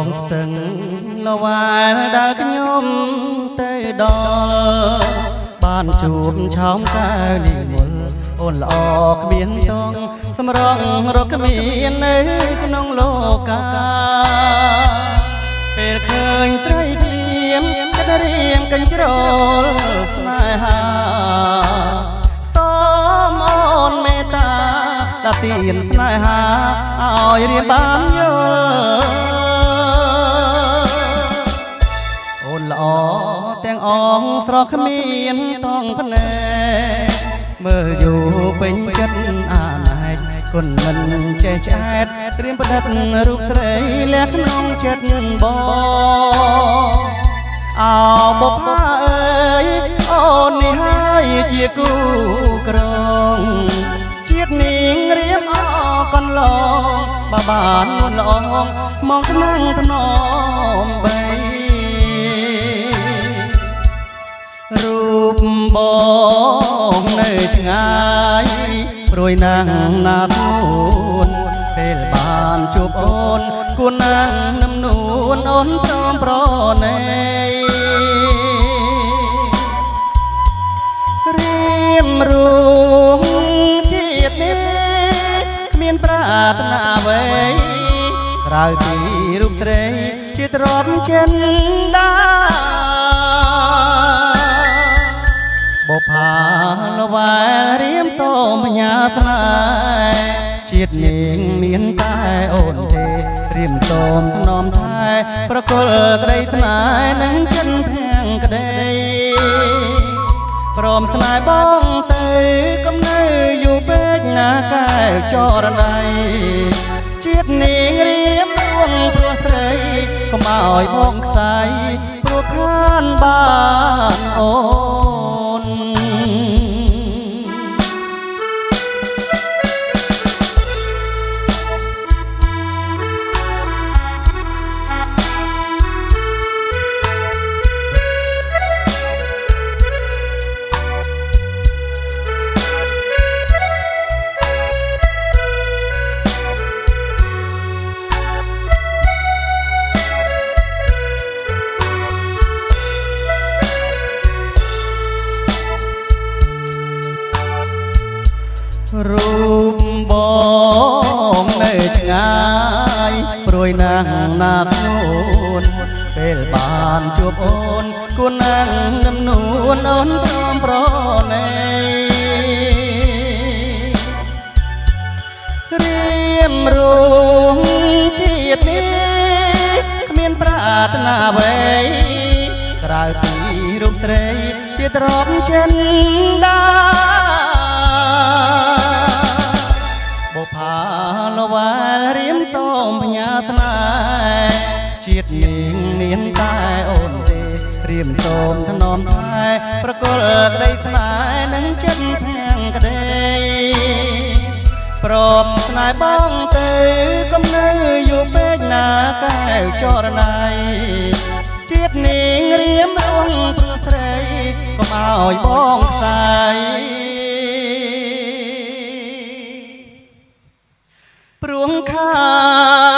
ងស្ទឹងលវ៉ាដែលខ្ញុំទៅដល់បានជួបឆោមកៅនិមលអូនល្អគ្មានតងសម្រងរកគ្មាននៅក្នុងលោកាពេលឃើញស្រីព្រាមក្តរៀមកញ្ជ្រោលស្នេហាសូមអូនមេត្តាដាក់ទានស្នេហាឲ្យរៀបបានយល់អូនល្អទាំងអងស្រស់គ្មានតងភ្នែកមើលយូរពេញចិត្តអាណែកគុណមិនចេះឆ្អែតត្រៀមផ្ដិតរូបស្រីលះក្នុងចិត្តបងអោបុប្ផាអើយអូននេះហើយជាគូក្រងជាតិនាងរៀបអកន្លងបានល្អមកថ្នាំងថ្នមបីរូបបងនៅឆ្ងាយព្រួយណាស់ណានួនពេលបានជួបអូនគួរណាស់នឹមនួនអូនព្រមប្រណីរៀមរួមជាតិនេះគ្មានប្រាថ្នាអ្វីក្រៅពីរូបស្រីជាទ្រព្យចិន្តាបុប្ផាលវ៉ែរៀមតមបញ្ញាស្នេហ៍ជាតិនាងមានតែអូនទេរៀមតមថ្នមថែប្រគល់ក្តីស្នេហ៍នឹងចិនធាំងក្តីព្រមស្នេហ៍បងទៅកុំនៅយូរពេកណាកែវចរណៃជាតិនាងរៀមរួងព្រោះស្រីកុំឲ្យបងខ្សែព្រោះខានបានអូនរូបបងនៅឆ្ងាយព្រួយណាស់ណានួនពេលបានជួបអូនគួរណាស់នឹមនួនអូនព្រមប្រណីរៀមរួមជាតិនេះគ្មានប្រាថ្នាអ្វីក្រៅពីរូបស្រីជាទ្រព្យចិន្តាបុប្ផាលវ៉ែរៀមតមបញ្ញាស្នេហ៍ជាតិនាងមានតែអូនទេរៀមតមថ្នមថែប្រគល់ក្តីស្នេហ៍នឹងចិត្តធាំងក្តីព្រមស្នេហ៍បងទៅកុំនៅយូរពេកណាកែវចរណៃជាតិនាងរៀមរួងព្រោះស្រីកុំឲ្យបងខ្សែព្រួងខា